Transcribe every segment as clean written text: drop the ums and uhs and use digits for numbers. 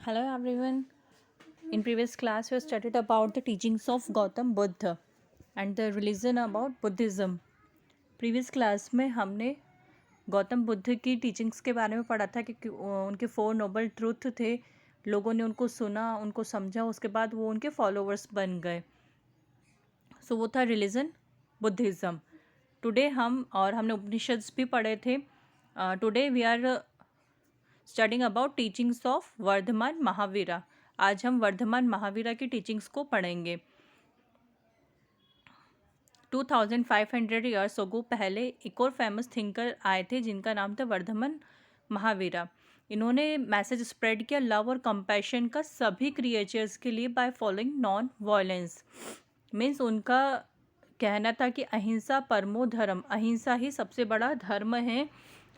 Hello everyone. In previous class, we studied about the teachings of Gautam Buddha and the religion about Buddhism. Previous class में हमने गौतम बुद्ध की teachings के बारे में पढ़ा था कि उनके 4 नोबल ट्रूथ थे। लोगों ने उनको सुना, उनको समझा, उसके बाद वो उनके फॉलोवर्स बन गए। सो वो था रिलीजन बुद्धिज़्म। टुडे हमने उपनिषद्स भी पढ़े थे। Today we are studying about teachings of Vardhaman Mahavira. आज हम वर्धमान महावीरा की टीचिंग्स को पढ़ेंगे। 2500 ईयर्स अगो पहले एक और फेमस थिंकर आए थे जिनका नाम था वर्धमान महावीरा। इन्होंने मैसेज स्प्रेड किया लव और कंपैशन का सभी क्रिएचर्स के लिए by following non violence. Means उनका कहना था कि अहिंसा परमो धर्म, अहिंसा ही सबसे बड़ा धर्म है।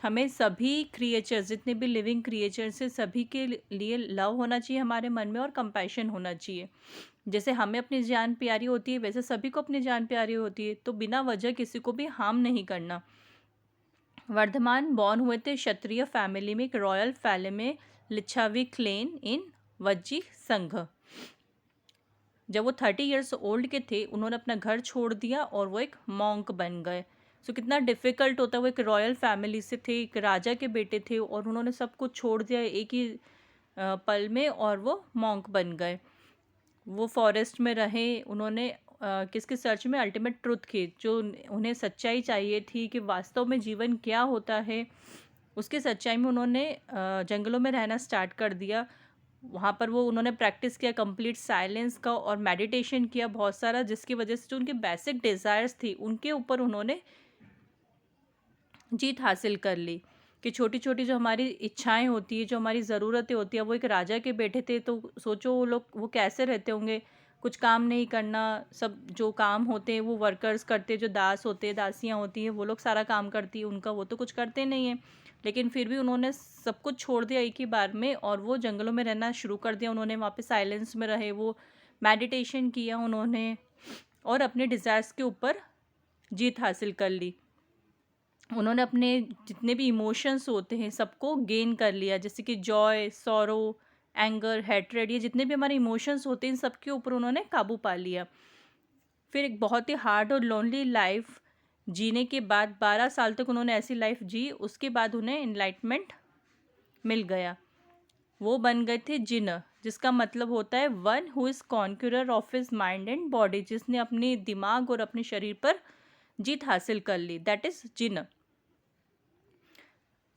हमें सभी क्रिएचर्स, जितने भी लिविंग क्रिएचर्स हैं, सभी के लिए लव होना चाहिए हमारे मन में और कंपैशन होना चाहिए। जैसे हमें अपनी जान प्यारी होती है वैसे सभी को अपनी जान प्यारी होती है, तो बिना वजह किसी को भी हार्म नहीं करना। वर्धमान बॉर्न हुए थे क्षत्रिय फैमिली में, एक रॉयल फैमिली में, लिच्छावी क्लेन इन वज्जी संघ। जब वो 30 ईयर्स ओल्ड के थे उन्होंने अपना घर छोड़ दिया और वो एक मॉन्क बन गए। सो कितना डिफ़िकल्ट होता है। वो एक रॉयल फैमिली से थे, एक राजा के बेटे थे और उन्होंने सब कुछ छोड़ दिया एक ही पल में और वो मॉन्क बन गए। वो फॉरेस्ट में रहे। उन्होंने किसकी सर्च में? अल्टीमेट ट्रुथ की, जो उन्हें सच्चाई चाहिए थी कि वास्तव में जीवन क्या होता है, उसकी सच्चाई में उन्होंने जंगलों में रहना स्टार्ट कर दिया। वहाँ पर वो उन्होंने प्रैक्टिस किया कंप्लीट साइलेंस का और मेडिटेशन किया बहुत सारा, जिसकी वजह से जो उनकी बेसिक डिज़ायर्स थी उनके ऊपर उन्होंने जीत हासिल कर ली। कि छोटी छोटी जो हमारी इच्छाएं होती है, जो हमारी ज़रूरतें होती है, वो एक राजा के बेटे थे तो सोचो वो कैसे रहते होंगे। कुछ काम नहीं करना, सब जो काम होते हैं वो वर्कर्स करते, जो दास होते हैं, दासियाँ होती हैं, वो लोग सारा काम करती है उनका, वो तो कुछ करते नहीं हैं। लेकिन फिर भी उन्होंने सब कुछ छोड़ दिया एक ही बार में और वो जंगलों में रहना शुरू कर दिया। उन्होंने वहाँ पे साइलेंस में रहे, वो मेडिटेशन किया उन्होंने और अपने डिज़ायर्स के ऊपर जीत हासिल कर ली। उन्होंने अपने जितने भी इमोशंस होते हैं सबको गेन कर लिया, जैसे कि जॉय, सॉरो, एंगर, हैट्रेड, ये जितने भी हमारे इमोशंस होते हैं इन सबके ऊपर उन्होंने काबू पा लिया। फिर एक बहुत ही हार्ड और लोनली लाइफ जीने के बाद 12 साल तक उन्होंने ऐसी लाइफ जी। उसके बाद उन्हें इनलाइटमेंट मिल गया। वो बन गए थे जिन, जिसका मतलब होता है one who is conqueror of his mind and body, जिसने अपने दिमाग और अपने शरीर पर जीत हासिल कर ली, दैट इज़ जिन।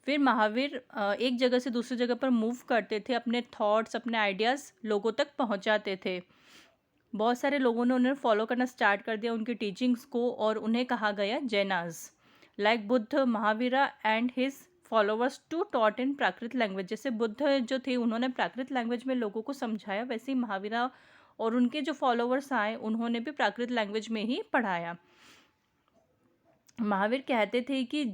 फिर महावीर एक जगह से दूसरी जगह पर मूव करते थे, अपने थॉट्स, अपने आइडियाज़ लोगों तक पहुंचाते थे। बहुत सारे लोगों ने उन्हें फॉलो करना स्टार्ट कर दिया उनकी टीचिंग्स को और उन्हें कहा गया Jainas. Like Buddha, Mahavira and his followers to taught in Prakrit language. जैसे बुद्ध जो थे उन्होंने प्राकृत लैंग्वेज में लोगों को समझाया, वैसे ही महावीरा और उनके जो फॉलोअर्स आए उन्होंने भी प्राकृत लैंग्वेज में ही पढ़ाया। महावीर कहते थे कि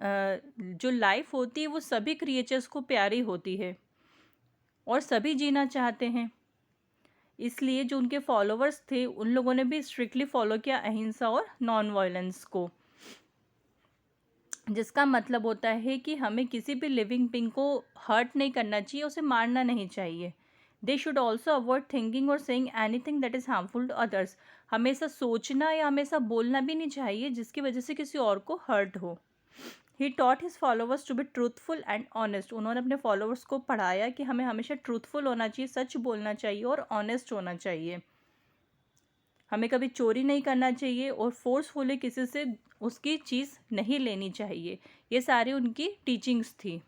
जो लाइफ होती है वो सभी क्रिएचर्स को प्यारी होती है और सभी जीना चाहते हैं। इसलिए जो उनके फॉलोअर्स थे उन लोगों ने भी स्ट्रिक्टली फॉलो किया अहिंसा और नॉन वायलेंस को, जिसका मतलब होता है कि हमें किसी भी लिविंग बीइंग को हर्ट नहीं करना चाहिए, उसे मारना नहीं चाहिए। They should also avoid thinking और saying anything that is harmful to others. हमेशा सोचना या हमेशा बोलना भी नहीं चाहिए जिसकी वजह से किसी और को हर्ट हो। He taught his followers to be truthful and honest. उन्होंने अपने फॉलोअर्स को पढ़ाया कि हमें हमेशा ट्रूथफुल होना चाहिए, सच बोलना चाहिए और ऑनेस्ट होना चाहिए। हमें कभी चोरी नहीं करना चाहिए और फोर्सफुली किसी से उसकी चीज़ नहीं लेनी चाहिए। ये सारी उनकी टीचिंग्स थी।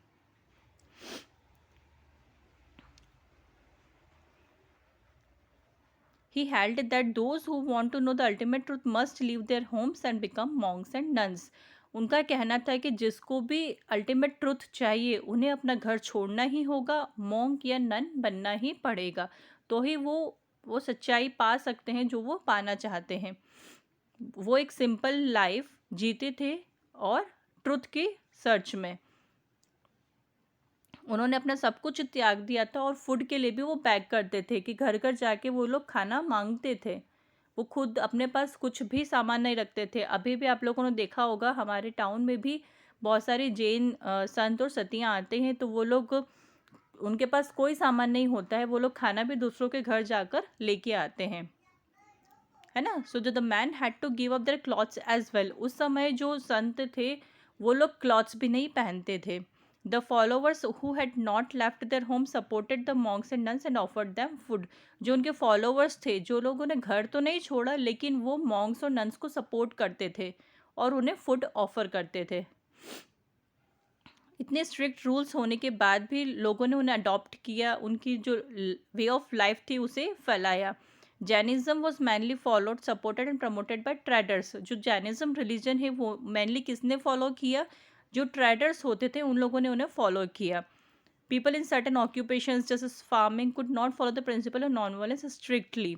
He held that those who want to know the ultimate truth must leave their homes and become monks and nuns. उनका कहना था कि जिसको भी अल्टीमेट ट्रुथ चाहिए उन्हें अपना घर छोड़ना ही होगा, मॉन्क या नन बनना ही पड़ेगा, तो ही वो सच्चाई पा सकते हैं जो वो पाना चाहते हैं। वो एक सिंपल लाइफ जीते थे और ट्रुथ की सर्च में उन्होंने अपना सब कुछ त्याग दिया था और फूड के लिए भी वो बैग करते थे कि घर घर जाके वो लोग खाना मांगते थे। वो खुद अपने पास कुछ भी सामान नहीं रखते थे। अभी भी आप लोगों ने देखा होगा हमारे टाउन में भी बहुत सारे जैन संत और सतियाँ आते हैं, तो वो लोग उनके पास कोई सामान नहीं होता है, वो लोग खाना भी दूसरों के घर जाकर लेके आते हैं, है ना। So the man had to give up their clothes as well. उस समय जो संत थे वो लोग क्लॉथ्स भी नहीं पहनते थे। The followers who had not left their home supported the monks and nuns and offered them food. जो उनके फॉलोवर्स थे, जो लोगों ने घर तो नहीं छोड़ा, लेकिन वो मॉन्क्स और नन्स को सपोर्ट करते थे और उन्हें फूड ऑफर करते थे। इतने स्ट्रिक्ट रूल्स होने के बाद भी लोगों ने उन्हें अडॉप्ट किया, उनकी जो वे ऑफ लाइफ थी उसे फैलाया। Jainism was mainly followed, supported and promoted by traders. जो जैनिज्म रिलीजन है वो मैनली किसने फॉलो किया? जो ट्रेडर्स होते थे उन लोगों ने उन्हें फॉलो किया। पीपल इन सर्टन ऑक्यूपेशंस जैसे farming could not follow the principle of non violence strictly.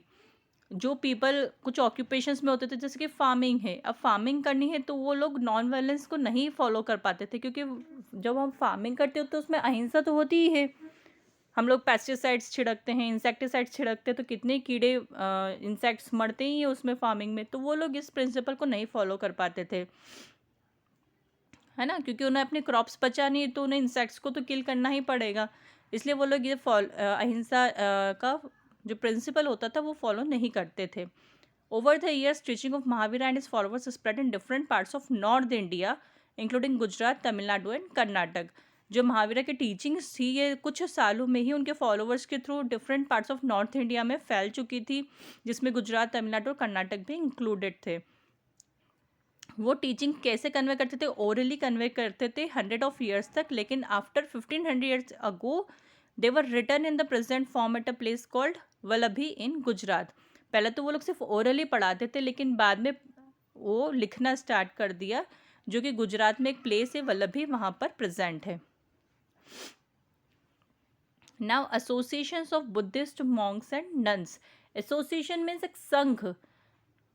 जो पीपल कुछ ऑक्यूपेशंस में होते थे, जैसे कि फार्मिंग है, अब फार्मिंग करनी है तो वो लोग नॉन वायलेंस को नहीं फॉलो कर पाते थे, क्योंकि जब हम फार्मिंग करते हो तो उसमें अहिंसा तो होती ही है। हम लोग पेस्टिसाइड्स छिड़कते हैं, इंसेक्टिसाइड्स छिड़कते हैं, तो कितने कीड़े इंसेक्ट्स मरते ही हैं उसमें फार्मिंग में। तो वो लोग इस प्रिंसिपल को नहीं फॉलो कर पाते थे, है ना, क्योंकि उन्हें अपने क्रॉप्स बचानी है तो उन्हें इंसेक्ट्स को तो किल करना ही पड़ेगा। इसलिए वो लोग ये अहिंसा का जो प्रिंसिपल होता था वो फॉलो नहीं करते थे। Over the years teaching of Mahavira and his followers spread in different parts of north India including Gujarat, Tamil Nadu and Karnataka. जो महावीरा की टीचिंग्स थी ये कुछ सालों में ही उनके फॉलोवर्स के through different parts of north India में फैल चुकी थी, जिसमें गुजरात, तमिलनाडु और कर्नाटक भी इंक्लूडेड थे। वो टीचिंग कैसे कन्वे करते थे? ओरली कन्वे करते थे 100 ऑफ ईयर्स तक, लेकिन after 1500 years ago they were return in the present form at a place called Vallabhi in Gujarat. पहले तो वो लोग सिर्फ ओरली पढ़ाते थे, लेकिन बाद में वो लिखना स्टार्ट कर दिया, जो कि गुजरात में एक प्लेस है वल्लभी, वहाँ पर प्रेजेंट है। Now associations of Buddhist Monks and nuns. Association means एक संघ।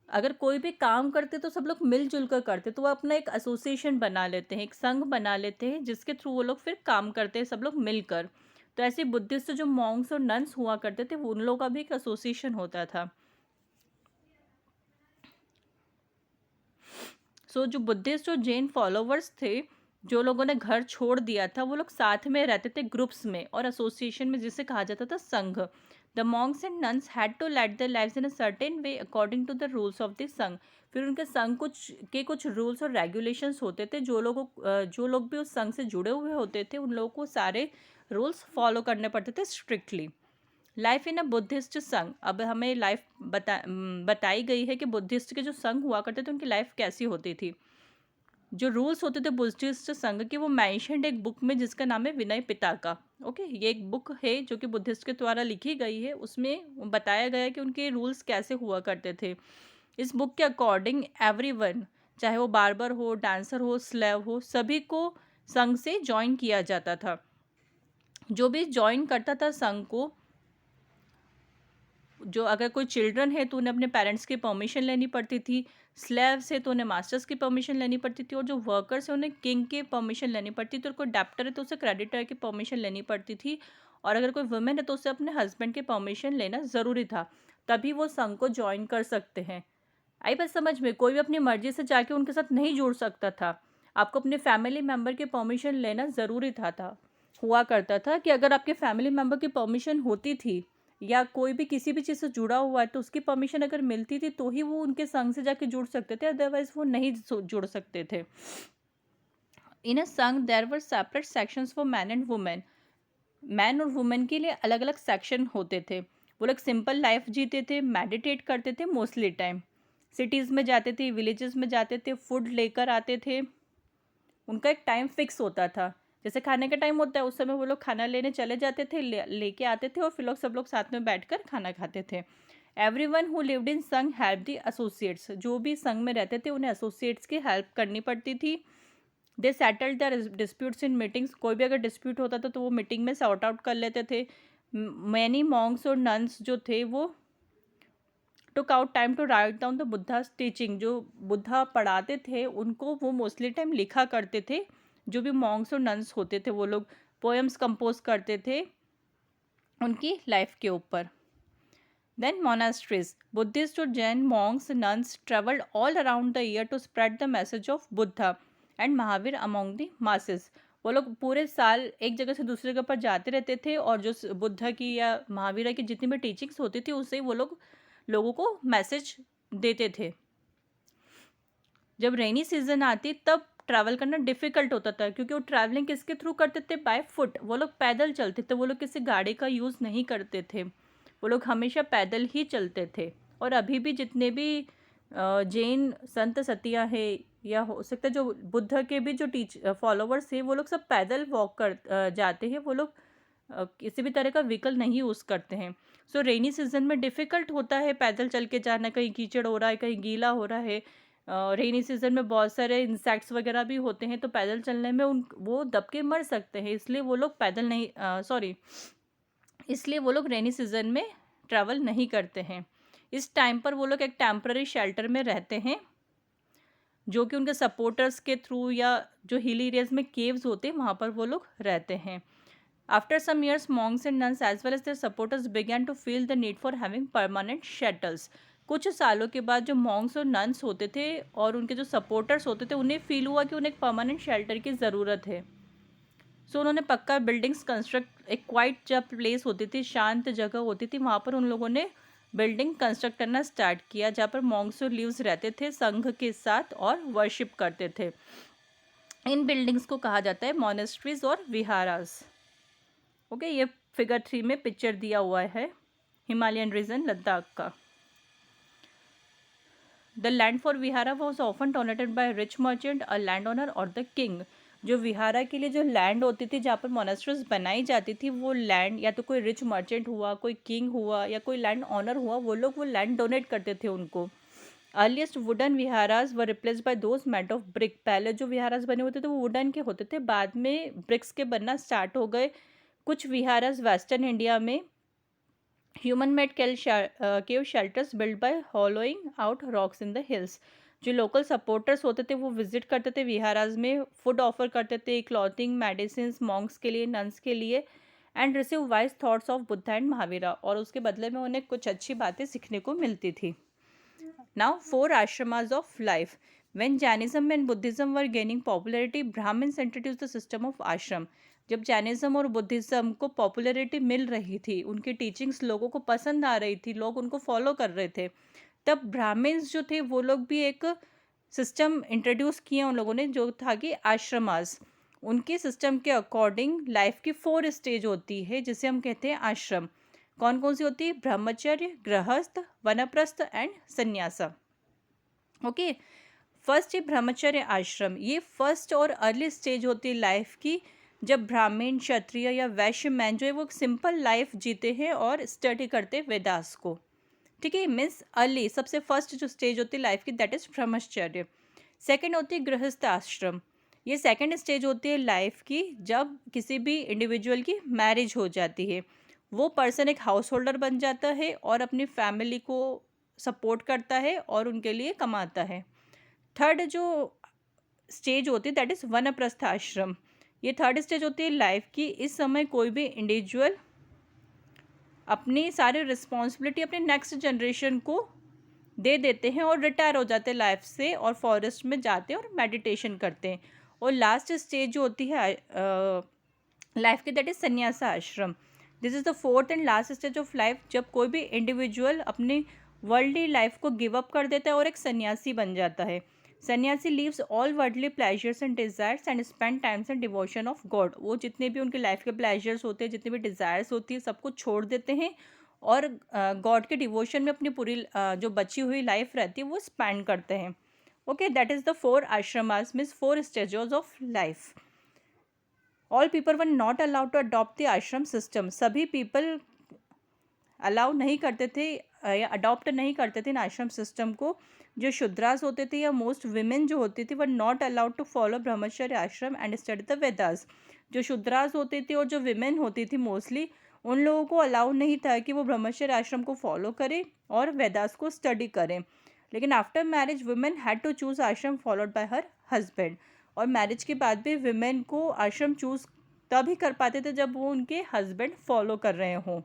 अगर कोई भी काम करते तो सब लोग मिलजुल कर करते, तो वो अपना एक एसोसिएशन बना लेते हैं, एक संघ बना लेते हैं, जिसके थ्रू वो लोग फिर काम करते हैं सब लोग मिलकर। तो ऐसे बुद्धिस्ट जो मॉन्क्स और नन्स हुआ करते थे उन लोगों का भी एक एसोसिएशन होता था। सो जो बुद्धिस्ट और जैन फॉलोवर्स थे, जो लोगों ने घर छोड़ दिया था, वो लोग साथ में रहते थे ग्रुप्स में और एसोसिएशन में, जिसे कहा जाता था Sangh. The monks and nuns had to lead their lives in a certain way according to the rules of the Sangh. फिर उनके संघ कुछ रूल्स और रेगुलेशंस होते थे। जो लोग भी उस संघ से जुड़े हुए होते थे उन लोगों को सारे रूल्स फॉलो करने पड़ते थे strictly. Life in a Buddhist संघ। अब हमें लाइफ बताई गई है कि बुद्धिस्ट के जो संघ हुआ करते थे उनकी लाइफ कैसी होती थी। जो रूल्स होते थे बुद्धिस्ट संघ के, वो मैंशनड एक बुक में जिसका नाम है विनय पिटका। ओके, ये एक बुक है जो कि बुद्धिस्ट के द्वारा लिखी गई है। उसमें बताया गया है कि उनके रूल्स कैसे हुआ करते थे। इस बुक के अकॉर्डिंग एवरीवन, चाहे वो बार्बर हो, डांसर हो, स्लेव हो, सभी को संघ से ज्वाइन किया जाता था। जो भी ज्वाइन करता था संघ को, जो अगर कोई चिल्ड्रन है तो उन्हें अपने पेरेंट्स की परमिशन लेनी पड़ती थी, स्लेव्स है तो उन्हें मास्टर्स की परमिशन लेनी पड़ती थी, और जो वर्कर्स है उन्हें किंग की परमिशन लेनी पड़ती थी, और कोई डेप्टर है तो उसे क्रेडिटर की परमिशन लेनी पड़ती थी, और अगर कोई वुमेन है तो उसे अपने हस्बैंड की परमिशन लेना ज़रूरी था, तभी वो संघ को ज्वाइन कर सकते हैं। आई बात समझ में? कोई भी अपनी मर्जी से जाके उनके साथ नहीं जुड़ सकता था। आपको अपने फैमिली मेम्बर की परमिशन लेना ज़रूरी था। हुआ करता था कि अगर आपके फैमिली मेम्बर की परमिशन होती थी या कोई भी किसी भी चीज़ से जुड़ा हुआ है तो उसकी परमिशन अगर मिलती थी तो ही वो उनके संघ से जाके जुड़ सकते थे, अदरवाइज वो नहीं जुड़ सकते थे। In a Sangh there were separate sections for man and women. Man और वुमेन के लिए अलग अलग सेक्शन होते थे। वो लोग सिंपल लाइफ जीते थे, मेडिटेट करते थे मोस्टली टाइम, सिटीज़ में जाते थे, विलेजेस में जाते थे, फूड लेकर आते थे। उनका एक टाइम फिक्स होता था, जैसे खाने का टाइम होता है उस समय वो लोग खाना लेने चले जाते थे, लेके आते थे, और फिर सब लोग साथ में बैठकर खाना खाते थे। एवरीवन हु लिव्ड इन संघ हेल्प द एसोसिएट्स। जो भी संघ में रहते थे उन्हें एसोसिएट्स की हेल्प करनी पड़ती थी। They settled their disputes in meetings. कोई भी अगर डिस्प्यूट होता था तो वो मीटिंग में सॉर्ट आउट कर लेते थे। मैनी मॉन्क्स और नन्स जो थे वो took out time to write down the Buddha's teaching. जो बुद्धा पढ़ाते थे उनको वो मोस्टली टाइम लिखा करते थे। जो भी मॉन्क्स और नन्स होते थे वो लोग पोएम्स कंपोज करते थे उनकी लाइफ के ऊपर। Then monasteries. बुद्धिस्ट और Jain monks nuns travelled all around the year to spread the message of Buddha and Mahavir among the masses. वो लोग पूरे साल एक जगह से दूसरी जगह पर जाते रहते थे और जो बुद्ध की या महावीरा की जितनी भी टीचिंग्स होती थी उससे वो लोग लोगों को मैसेज देते थे। जब रेनी सीजन आती तब ट्रैवल करना डिफिकल्ट होता था, क्योंकि वो ट्रैवलिंग किसके थ्रू करते थे? By foot. वो लोग पैदल चलते थे, वो लोग किसी गाड़ी का यूज़ नहीं करते थे, वो लोग हमेशा पैदल ही चलते थे। और अभी भी जितने भी जैन संत सतिया है, या हो सकता है जो बुद्ध के भी जो फॉलोवर्स हैं, वो लोग सब पैदल वॉक जाते हैं। वो लोग किसी भी तरह का व्हीकल नहीं यूज़ करते हैं। सो रेनी सीजन में डिफ़िकल्ट होता है पैदल चल के जाना, कहीं कीचड़ हो रहा है, कहीं गीला हो रहा है। रेनी सीजन में बहुत सारे इंसेक्ट्स वगैरह भी होते हैं, तो पैदल चलने में उन वो दब के मर सकते हैं, इसलिए वो लोग पैदल नहीं इसलिए वो लोग रेनी सीजन में ट्रैवल नहीं करते हैं। इस टाइम पर वो लोग एक टेम्पररी शेल्टर में रहते हैं, जो कि उनके सपोर्टर्स के थ्रू या जो हिल एरियाज में केव्स होते हैं वहाँ पर वो लोग रहते हैं। After some years, monks and nuns as well as their supporters began to feel the need for having permanent shelters. कुछ सालों के बाद जो मॉन्क्स और नन्स होते थे और उनके जो सपोर्टर्स होते थे, उन्हें फील हुआ कि उन्हें एक परमानेंट शेल्टर की ज़रूरत है। सो उन्होंने पक्का बिल्डिंग्स कंस्ट्रक्ट, एक क्वाइट जब प्लेस होती थी, शांत जगह होती थी, वहाँ पर उन लोगों ने बिल्डिंग कंस्ट्रक्ट करना स्टार्ट किया, जहाँ पर मॉन्क्स और लीव्स रहते थे संघ के साथ और वर्शिप करते थे। इन बिल्डिंग्स को कहा जाता है मोनेस्ट्रीज और विहारास। ओके, ये फिगर 3 में पिक्चर दिया हुआ है हिमालयन रीजन लद्दाख का। The land for vihara was often donated by rich merchant, a land owner और द किंग। जो विहारा के लिए जो लैंड होती थी, जहाँ पर मोनेस्ट्रीज बनाई जाती थी, वो लैंड या तो कोई रिच मर्चेंट हुआ, कोई किंग हुआ या कोई लैंड ओनर हुआ, वो लोग वो लैंड डोनेट करते थे उनको। Earliest wooden विहारास were replace by those made of brick. पहले जो विहारास बने होते थे वो वुडन के होते थे, बाद में ब्रिक्स के बनना स्टार्ट हो गए। कुछ विहारास वेस्टर्न इंडिया में human made cave shelters build by hollowing out rocks in the hills. जो लोकल सपोर्टर्स होते थे वो विजिट करते थे विहाराज में, फूड ऑफर करते थे, क्लॉथिंग, मेडिसिन मॉन्क्स के लिए, नन्स के लिए, and receive wise thoughts of Buddha and Mahavira. और उसके बदले में उन्हें कुछ अच्छी बातें सीखने को मिलती थी। Now 4 ashramas of life. When Jainism and Buddhism were gaining popularity, Brahmins introduced the system of ashram. जब जैनिज्म और बुद्धिज़्म को पॉपुलैरिटी मिल रही थी, उनकी टीचिंग्स लोगों को पसंद आ रही थी, लोग उनको फॉलो कर रहे थे, तब ब्राह्मण्स जो थे वो लोग भी एक सिस्टम इंट्रोड्यूस किया उन लोगों ने, जो था कि आश्रमास। उनके सिस्टम के अकॉर्डिंग लाइफ की 4 स्टेज होती है, जिसे हम कहते हैं आश्रम। कौन कौन सी होती है? ब्रह्मचर्य, गृहस्थ, वनप्रस्थ एंड संन्यासा। ओके, फर्स्ट है ब्रह्मचर्य आश्रम। ये फर्स्ट और अर्ली स्टेज होती है लाइफ की, जब ब्राह्मण, क्षत्रिय या वैश्य मैन जो है वो सिंपल लाइफ जीते हैं और स्टडी करते हैं वेदास को। ठीक है, मीन्स अर्ली, सबसे फर्स्ट जो स्टेज होती है लाइफ की, दैट इज ब्रह्मचर्य। सेकेंड होती है गृहस्थ आश्रम। ये सेकेंड स्टेज होती है लाइफ की, जब किसी भी इंडिविजुअल की मैरिज हो जाती है, वो पर्सन एक हाउस होल्डर बन जाता है और अपनी फैमिली को सपोर्ट करता है और उनके लिए कमाता है। थर्ड जो स्टेज होती है दैट इज़ वनप्रस्थ आश्रम। ये थर्ड स्टेज होती है लाइफ की। इस समय कोई भी इंडिविजुअल अपनी सारी रिस्पॉन्सिबिलिटी अपने नेक्स्ट जनरेशन को दे देते हैं और रिटायर हो जाते हैं लाइफ से, और फॉरेस्ट में जाते हैं और मेडिटेशन करते हैं। और लास्ट स्टेज जो होती है लाइफ की, दैट इज़ संन्यासा आश्रम। This is the fourth and last stage of life, जब कोई भी इंडिविजुअल अपनी वर्ल्डली लाइफ को गिव अप कर देता है और एक सन्यासी बन जाता है। सन्यासी leaves all worldly pleasures and desires and spend times and devotion of God. वो जितने भी उनके लाइफ के प्लेजर्स होते हैं, जितने भी डिज़ायर्स होती है, सबको छोड़ देते हैं और गॉड के डिवोशन में अपनी पूरी जो बची हुई लाइफ रहती है वो स्पेंड करते हैं। Okay, that is the 4 ashramas, means 4 stages of life. All people were not allowed to adopt the ashram system. सभी पीपल अलाउ नहीं करते थे या अडॉप्ट नहीं करते थे इन आश्रम सिस्टम को। जो शूद्रास होते थे या मोस्ट विमेन जो होती थी, were not allowed to follow brahmacharya ashram and study the Vedas. जो शूद्रास होते थे और जो विमेन होती थी मोस्टली, उन लोगों को अलाउ नहीं था कि वो ब्रह्मचर्य आश्रम को फॉलो करें और वेदास को स्टडी करें। लेकिन after marriage women had to choose ashram followed by her husband. और मैरिज के बाद भी विमेन को आश्रम चूज़ तभी कर पाते थे जब वो उनके हस्बैंड फॉलो कर रहे हों।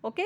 ओके,